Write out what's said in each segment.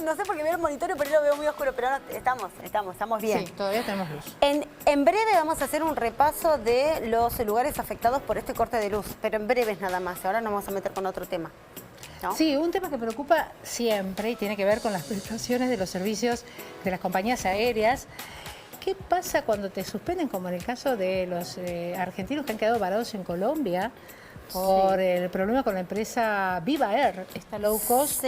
no sé por qué veo el monitor y por ahí lo veo muy oscuro, pero ahora estamos bien. Sí, todavía tenemos luz. En breve vamos a hacer un repaso de los lugares afectados por este corte de luz, pero en breves nada más. Ahora nos vamos a meter con otro tema, ¿no? Sí, un tema que preocupa siempre y tiene que ver con las prestaciones de los servicios de las compañías aéreas. ¿Qué pasa cuando te suspenden, como en el caso de los argentinos que han quedado varados en Colombia por el problema con la empresa Viva Air, esta low cost,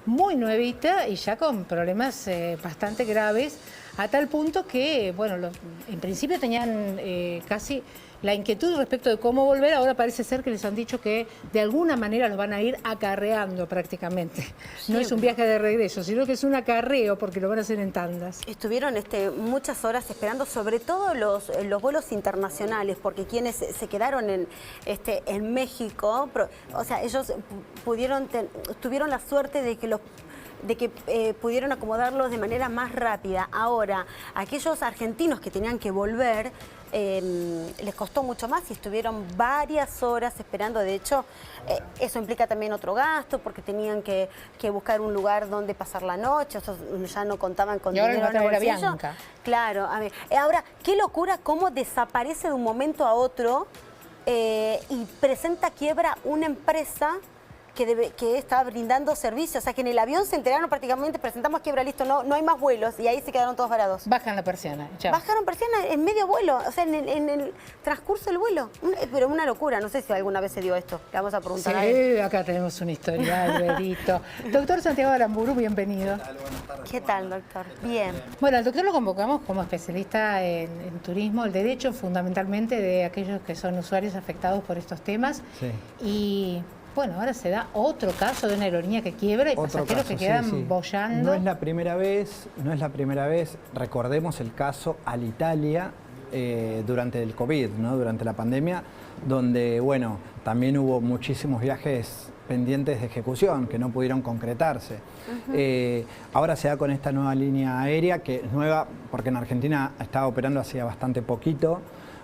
muy nuevita y ya con problemas bastante graves, a tal punto que, bueno, en principio tenían casi la inquietud respecto de cómo volver. Ahora parece ser que les han dicho que de alguna manera los van a ir acarreando prácticamente. Sí. No es un viaje de regreso, sino que es un acarreo porque lo van a hacer en tandas. Estuvieron muchas horas esperando, sobre todo los vuelos internacionales, porque quienes se quedaron en México, o sea, ellos tuvieron la suerte de que pudieron acomodarlos de manera más rápida. Ahora, aquellos argentinos que tenían que volver, les costó mucho más y estuvieron varias horas esperando. De hecho, eso implica también otro gasto, porque tenían que buscar un lugar donde pasar la noche. O sea, ya no contaban con dinero en el bolsillo. Claro, a ver. Ahora, qué locura cómo desaparece de un momento a otro y presenta quiebra una empresa que está brindando servicios. O sea, que en el avión se enteraron prácticamente, presentamos quiebra, listo, no hay más vuelos, y ahí se quedaron todos varados. Bajan la persiana, chao. Bajaron persiana en medio vuelo, o sea, en el transcurso del vuelo. Pero una locura, no sé si alguna vez se dio esto. Le vamos a preguntar a él. Acá tenemos una historia, Alberito. Doctor Santiago Aramburu, bienvenido. ¿Qué tal? Buenas tardes. ¿Qué tal, doctor? Bien. Bueno, al doctor lo convocamos como especialista en turismo, el derecho fundamentalmente de aquellos que son usuarios afectados por estos temas. Sí. Y bueno, ahora se da otro caso de una aerolínea que quiebra y pasajeros que quedan boyando. No es la primera vez, recordemos el caso Alitalia durante el COVID, ¿no? Durante la pandemia, donde, bueno, también hubo muchísimos viajes pendientes de ejecución que no pudieron concretarse. Ahora se da con esta nueva línea aérea, que es nueva porque en Argentina estaba operando hacía bastante poquito.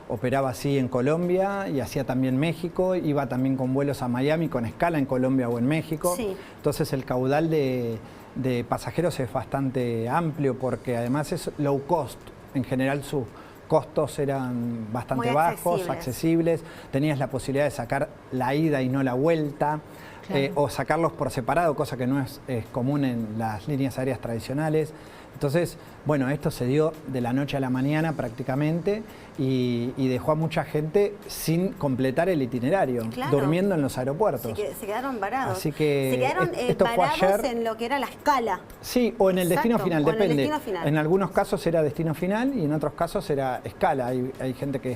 Operaba así en Colombia y hacía también México, iba también con vuelos a Miami, con escala en Colombia o en México. Sí. Entonces el caudal de pasajeros es bastante amplio porque además es low cost. En general sus costos eran bastante bajos, accesibles. Tenías la posibilidad de sacar la ida y no la vuelta. Claro. O sacarlos por separado, cosa que no es común en las líneas aéreas tradicionales. Entonces, bueno, esto se dio de la noche a la mañana prácticamente y dejó a mucha gente sin completar el itinerario, durmiendo en los aeropuertos. Se quedaron varados. Así que se quedaron esto varados fue ayer, en lo que era la escala. Sí, o en el destino final, depende. En el destino final. En algunos casos era destino final y en otros casos era escala. Hay gente que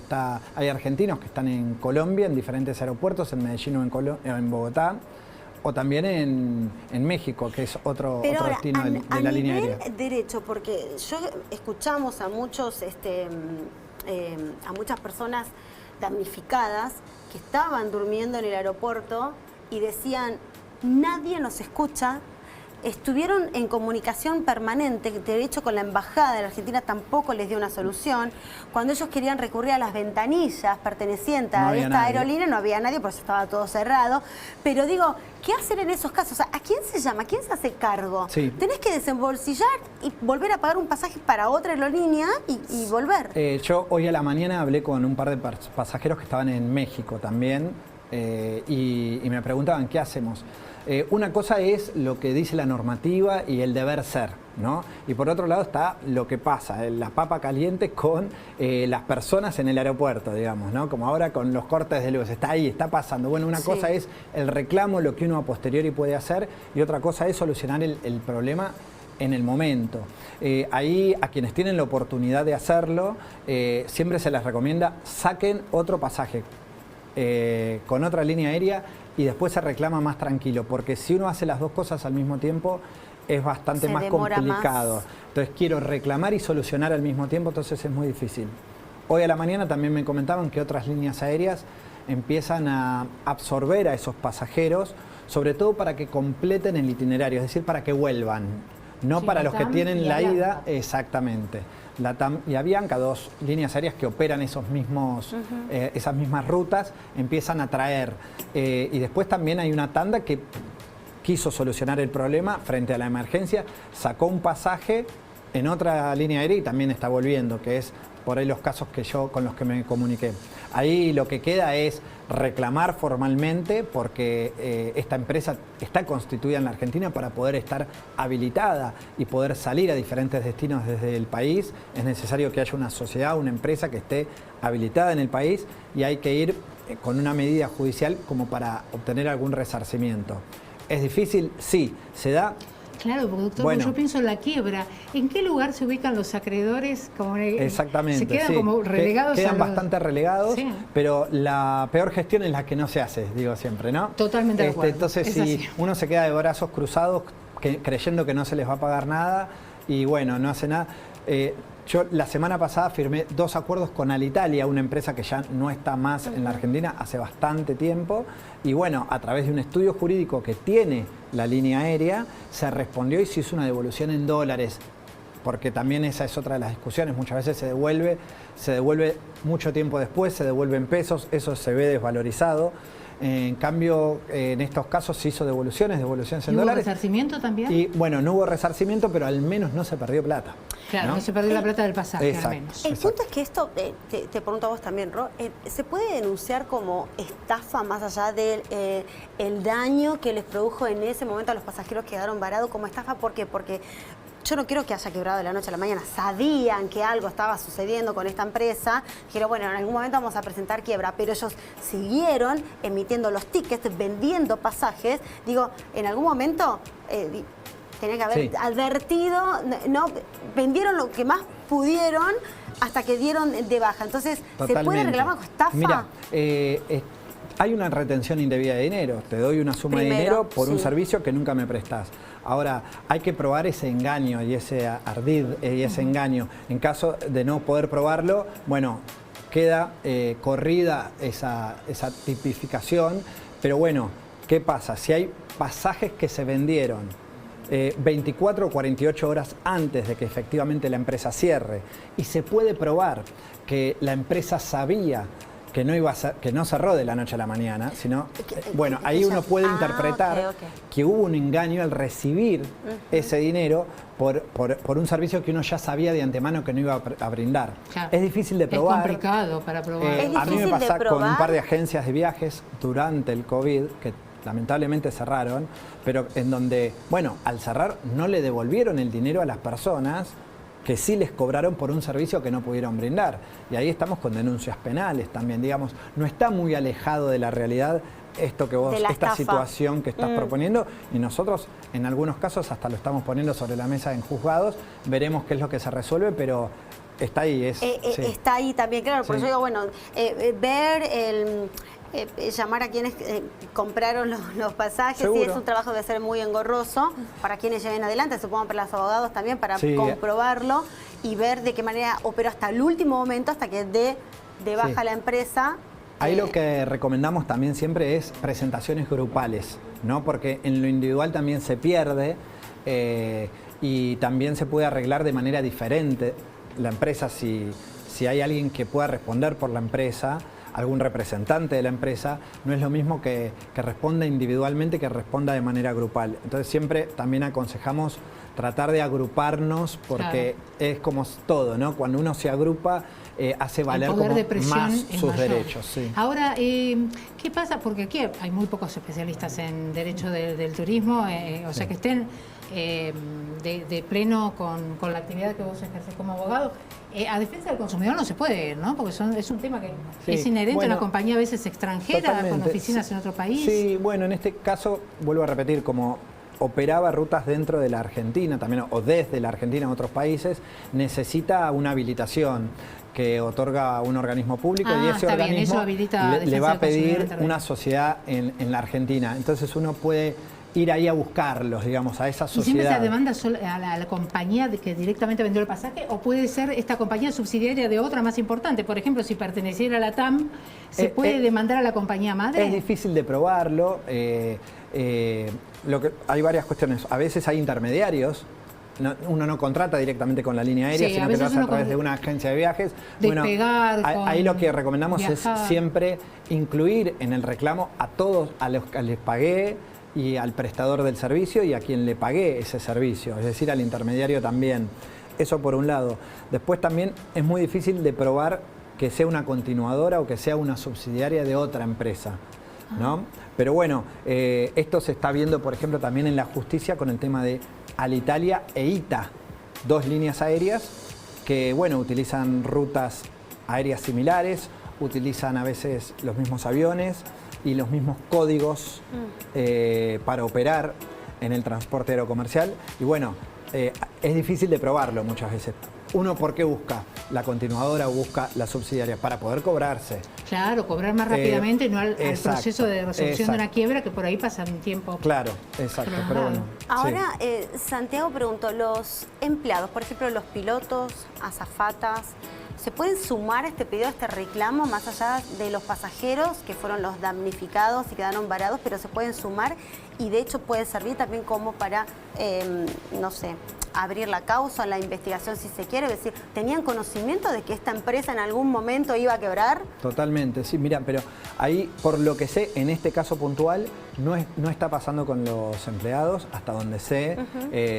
hay argentinos que están en Colombia, en diferentes aeropuertos, en Medellín o en Bogotá. O también en México, que es otro destino de la línea aérea. Derecho, porque escuchamos a muchas personas damnificadas que estaban durmiendo en el aeropuerto y decían, nadie nos escucha. Estuvieron en comunicación permanente, de hecho con la embajada de la Argentina tampoco les dio una solución. Cuando ellos querían recurrir a las ventanillas pertenecientes a esta aerolínea, no había nadie, por eso estaba todo cerrado. Pero digo, ¿qué hacer en esos casos? O sea, ¿a quién se llama? ¿A quién se hace cargo? Sí. Tenés que desembolsillar y volver a pagar un pasaje para otra aerolínea y volver. Yo hoy a la mañana hablé con un par de pasajeros que estaban en México también y me preguntaban, ¿qué hacemos? Una cosa es lo que dice la normativa y el deber ser, ¿no? Y por otro lado está lo que pasa, la papa caliente con las personas en el aeropuerto, digamos, ¿no? Como ahora con los cortes de luz, está ahí, está pasando. Bueno, una cosa es el reclamo, lo que uno a posteriori puede hacer, y otra cosa es solucionar el problema en el momento. Ahí a quienes tienen la oportunidad de hacerlo, siempre se les recomienda saquen otro pasaje con otra línea aérea y después se reclama más tranquilo, porque si uno hace las dos cosas al mismo tiempo es bastante más complicado. Entonces quiero reclamar y solucionar al mismo tiempo, entonces es muy difícil. Hoy a la mañana también me comentaban que otras líneas aéreas empiezan a absorber a esos pasajeros, sobre todo para que completen el itinerario, es decir, para que vuelvan, no para los que tienen la ida, exactamente. LATAM y Avianca, dos líneas aéreas que operan esas mismas rutas, empiezan a traer. Y después también hay una tanda que quiso solucionar el problema frente a la emergencia, sacó un pasaje en otra línea aérea y también está volviendo, que es por ahí los casos con los que me comuniqué. Ahí lo que queda es reclamar formalmente, porque esta empresa está constituida en la Argentina para poder estar habilitada y poder salir a diferentes destinos desde el país. Es necesario que haya una sociedad, una empresa que esté habilitada en el país, y hay que ir con una medida judicial como para obtener algún resarcimiento. ¿Es difícil? Sí. ¿Se da? Claro, porque doctor, bueno, yo pienso en la quiebra. ¿En qué lugar se ubican los acreedores? Exactamente. Se quedan sí, como relegados. Quedan bastante relegados, sí, pero la peor gestión es la que no se hace, digo siempre, ¿no? Totalmente de acuerdo. Entonces, es si así. uno se queda de brazos cruzados creyendo que no se les va a pagar nada y bueno, no hace nada. Yo la semana pasada firmé 2 acuerdos con Alitalia, una empresa que ya no está más en la Argentina hace bastante tiempo. Y bueno, a través de un estudio jurídico que tiene la línea aérea, se respondió y se hizo una devolución en dólares. Porque también esa es otra de las discusiones. Muchas veces se devuelve mucho tiempo después, se devuelve en pesos, eso se ve desvalorizado. En cambio, en estos casos se hizo devoluciones en dólares. ¿Hubo resarcimiento también? Y bueno, no hubo resarcimiento, pero al menos no se perdió plata. Claro, no se perdió la plata del pasaje, exacto, al menos. El punto es que esto, te pregunto a vos también, Ro, ¿se puede denunciar como estafa más allá del el daño que les produjo en ese momento a los pasajeros que quedaron varados como estafa? ¿Por qué? Porque yo no quiero que haya quebrado de la noche a la mañana. Sabían que algo estaba sucediendo con esta empresa. Dijeron, bueno, en algún momento vamos a presentar quiebra. Pero ellos siguieron emitiendo los tickets, vendiendo pasajes. Digo, en algún momento tenía que haber advertido, no, vendieron lo que más pudieron hasta que dieron de baja. Entonces, totalmente. ¿se puede reclamar con estafa? Mira, hay una retención indebida de dinero. Te doy una suma de dinero por un servicio que nunca me prestás. Ahora, hay que probar ese engaño y ese ardid y ese engaño. En caso de no poder probarlo, bueno, queda corrida esa tipificación. Pero bueno, ¿qué pasa? Si hay pasajes que se vendieron 24 o 48 horas antes de que efectivamente la empresa cierre y se puede probar que la empresa sabía que no cerró de la noche a la mañana, sino, bueno, ahí uno puede interpretar que hubo un engaño al recibir ese dinero por un servicio que uno ya sabía de antemano que no iba a brindar. Claro. Es difícil de probar. Es complicado para probar. A mí me pasa con un par de agencias de viajes durante el COVID, que lamentablemente cerraron, pero en donde, bueno, al cerrar no le devolvieron el dinero a las personas que sí les cobraron por un servicio que no pudieron brindar. Y ahí estamos con denuncias penales también, digamos. No está muy alejado de la realidad esto que vos, esta situación que estás proponiendo, y nosotros en algunos casos hasta lo estamos poniendo sobre la mesa en juzgados. Veremos qué es lo que se resuelve, pero está ahí. Está ahí también, claro, por eso digo, bueno, ver llamar a quienes compraron los pasajes, sí, es un trabajo que debe ser muy engorroso para quienes lleven adelante, supongo para los abogados también, para comprobarlo y ver de qué manera operó hasta el último momento, hasta que dé de baja la empresa. Ahí lo que recomendamos también siempre es presentaciones grupales, ¿no? Porque en lo individual también se pierde y también se puede arreglar de manera diferente la empresa si hay alguien que pueda responder por la empresa, algún representante de la empresa, no es lo mismo que responda individualmente que responda de manera grupal. Entonces siempre también aconsejamos tratar de agruparnos porque es como todo, ¿no? Cuando uno se agrupa, hace valer como más sus derechos. Sí. Ahora, ¿qué pasa? Porque aquí hay muy pocos especialistas en derecho del turismo, o sea que estén de pleno con la actividad que vos ejercés como abogado. A defensa del consumidor no se puede, ¿no? Porque es un tema que es inherente a una compañía a veces extranjera, con oficinas en otro país. Sí, bueno, en este caso, vuelvo a repetir, como operaba rutas dentro de la Argentina también, o desde la Argentina en otros países, necesita una habilitación que otorga un organismo público y ese organismo le va a pedir una sociedad en la Argentina. Entonces uno puede ir ahí a buscarlos, digamos, a esa sociedad. ¿Y siempre se demanda a la compañía que directamente vendió el pasaje o puede ser esta compañía subsidiaria de otra más importante? Por ejemplo, si perteneciera a la TAM, ¿se puede demandar a la compañía madre? Es difícil de probarlo. Hay varias cuestiones. A veces hay intermediarios. Uno no contrata directamente con la línea aérea, sino que lo hace a través de una agencia de viajes. Ahí lo que recomendamos es siempre incluir en el reclamo a todos a los que les pagué y al prestador del servicio y a quien le pagué ese servicio, es decir, al intermediario también. Eso por un lado. Después también es muy difícil de probar que sea una continuadora o que sea una subsidiaria de otra empresa, ¿no? Pero bueno, esto se está viendo, por ejemplo, también en la justicia con el tema de Alitalia e ITA, dos líneas aéreas que, bueno, utilizan rutas aéreas similares, utilizan a veces los mismos aviones y los mismos códigos para operar en el transporte aerocomercial. Y bueno, es difícil de probarlo muchas veces. Uno, ¿por qué busca la continuadora o busca la subsidiaria? Para poder cobrarse. Claro, cobrar más rápidamente, no al proceso de resolución exacto. de una quiebra, que por ahí pasa un tiempo. Claro, exacto. Claro. Pero bueno, Ahora, sí. Santiago preguntó, los empleados, por ejemplo, los pilotos, azafatas, ¿se pueden sumar a este pedido, a este reclamo, más allá de los pasajeros, que fueron los damnificados y quedaron varados, pero se pueden sumar y de hecho puede servir también como para, no sé, abrir la causa, la investigación si se quiere? Es decir, ¿tenían conocimiento de que esta empresa en algún momento iba a quebrar? Totalmente, sí, mira, pero ahí, por lo que sé, en este caso puntual, no está pasando con los empleados, hasta donde sé,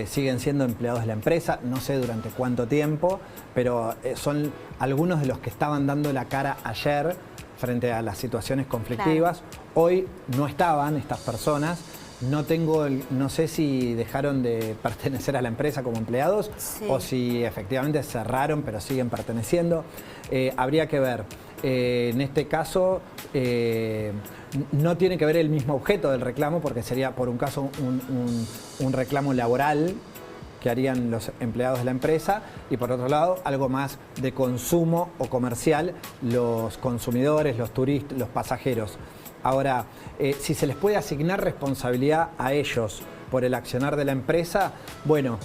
siguen siendo empleados de la empresa, no sé durante cuánto tiempo, pero son algunos de los que estaban dando la cara ayer frente a las situaciones conflictivas. Claro. Hoy no estaban estas personas. No sé si dejaron de pertenecer a la empresa como empleados o si efectivamente cerraron pero siguen perteneciendo. Habría que ver. En este caso no tiene que ver el mismo objeto del reclamo porque sería por un caso un reclamo laboral que harían los empleados de la empresa y por otro lado algo más de consumo o comercial, los consumidores, los turistas, los pasajeros. Ahora, si se les puede asignar responsabilidad a ellos por el accionar de la empresa, bueno,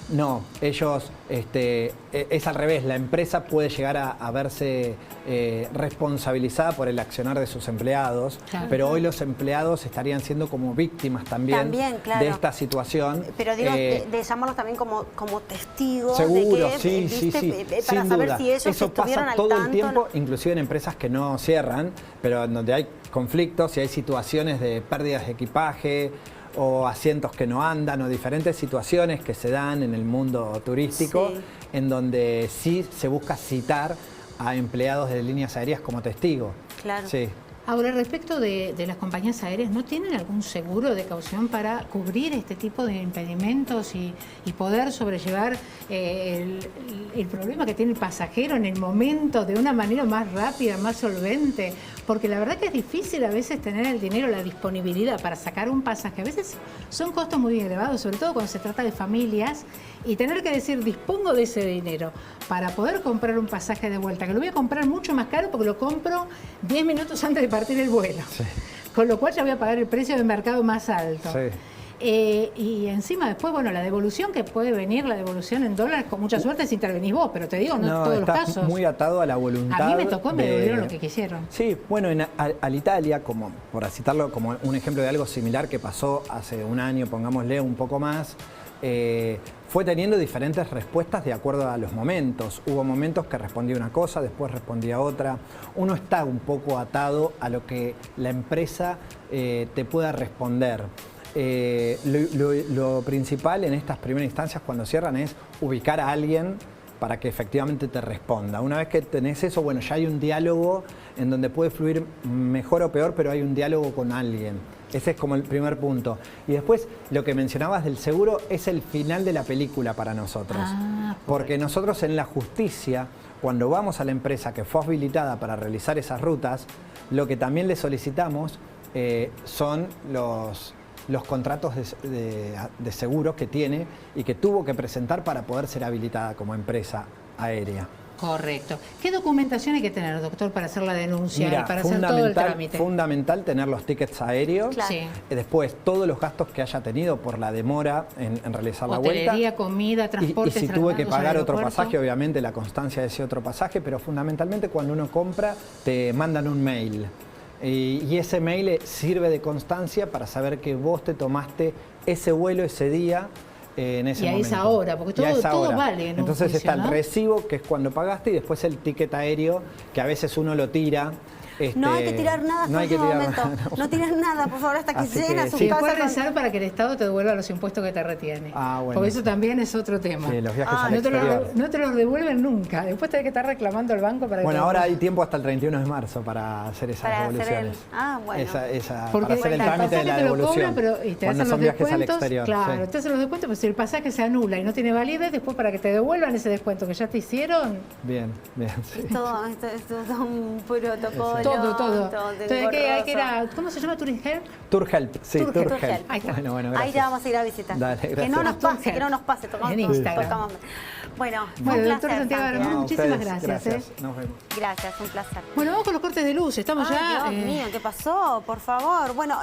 no, ellos, es al revés, la empresa puede llegar a verse responsabilizada por el accionar de sus empleados, claro. Pero hoy los empleados estarían siendo como víctimas también claro. de esta situación. Pero digo, de llamarlos también como testigos. Seguro, de que, sí. Para sin saber duda. si ellos eso estuvieron pasa al todo tanto, el tiempo, ¿no? inclusive en empresas que no cierran, pero en donde hay conflictos y hay situaciones de pérdidas de equipaje o asientos que no andan o diferentes situaciones que se dan en el mundo turístico, en donde sí se busca citar a empleados de líneas aéreas como testigo. Claro. Sí. Ahora, respecto de las compañías aéreas, ¿no tienen algún seguro de caución para cubrir este tipo de impedimentos y poder sobrellevar el problema que tiene el pasajero en el momento de una manera más rápida, más solvente? Porque la verdad que es difícil a veces tener el dinero, la disponibilidad para sacar un pasaje. A veces son costos muy elevados, sobre todo cuando se trata de familias, y tener que decir, dispongo de ese dinero para poder comprar un pasaje de vuelta, que lo voy a comprar mucho más caro porque lo compro 10 minutos antes de partir el vuelo. Sí. Con lo cual ya voy a pagar el precio de mercado más alto. Sí. Y encima después, bueno, la devolución que puede venir, la devolución en dólares, con mucha suerte si intervenís vos, pero te digo, no en todos los casos. Muy atado a la voluntad. A mí me tocó y me devolvieron lo que quisieron. Sí, bueno, en Alitalia, como por citarlo como un ejemplo de algo similar que pasó hace un año, pongámosle un poco más, fue teniendo diferentes respuestas de acuerdo a los momentos. Hubo momentos que respondía una cosa, después respondía otra. Uno está un poco atado a lo que la empresa te pueda responder. Lo principal en estas primeras instancias cuando cierran es ubicar a alguien para que efectivamente te responda. Una vez que tenés eso, bueno, ya hay un diálogo en donde puede fluir mejor o peor, pero hay un diálogo con alguien. Ese es como el primer punto. Y después, lo que mencionabas del seguro es el final de la película para nosotros. Porque nosotros en la justicia, cuando vamos a la empresa que fue habilitada para realizar esas rutas, lo que también le solicitamos son los contratos de seguro que tiene y que tuvo que presentar para poder ser habilitada como empresa aérea. Correcto. ¿Qué documentación hay que tener, doctor, para hacer la denuncia y para hacer todo el trámite? Fundamental tener los tickets aéreos. Claro. Sí. Después, todos los gastos que haya tenido por la demora en realizar la vuelta. Hotelería, comida, transporte. Y si tuve que pagar otro pasaje, obviamente la constancia de ese otro pasaje, pero fundamentalmente cuando uno compra, te mandan un mail. Y ese mail sirve de constancia para saber que vos te tomaste ese vuelo ese día. En ese momento. Y a esa hora, porque todo vale en Entonces un juicio, está ¿no? el recibo, que es cuando pagaste, y después el ticket aéreo, que a veces uno lo tira No hay que tirar nada hasta no hay el que último tirar momento. nada. No tirar nada, por favor, hasta que Así lleguen que a su sí. Y casa. después con- rezar para que el Estado te devuelva los impuestos que te retiene. Ah, bueno. Porque eso también es otro tema. Sí, los viajes Ah, al No te, exterior. no te los devuelven nunca. Después tenés que estar reclamando al banco para que Bueno, te ahora hay devuelvan. tiempo hasta el 31 de marzo para hacer esas Para hacer devoluciones. bueno. Porque para hacer el trámite de la te lo devolución. cobran, pero y te cuando hacen son los viajes al descuentos. exterior. Claro, sí. te hacen los descuentos, pero si el pasaje se anula y no tiene validez, después para que te devuelvan ese descuento que ya te hicieron, Bien, bien. Sí. Esto es un protocolo. todo. Entonces, hay que ir a, ¿cómo se llama? ¿Touring Help? Tour Help, sí, Tour Tour Help. Help. Ahí está. Bueno, Ahí gracias. te vamos a ir a visitar. Dale, que gracias. no nos Tour pase, Help. que no nos pase. Tocamos, En Instagram. tocamos. Bueno, fue Bueno, un doctor placer, Santiago Santi, Aramón, No, muchísimas ustedes, gracias. Nos vemos. Gracias, un placer. Bueno, vamos con los cortes de luz. Estamos Ay, ya. Dios mío, ¿qué pasó? Por favor. Bueno,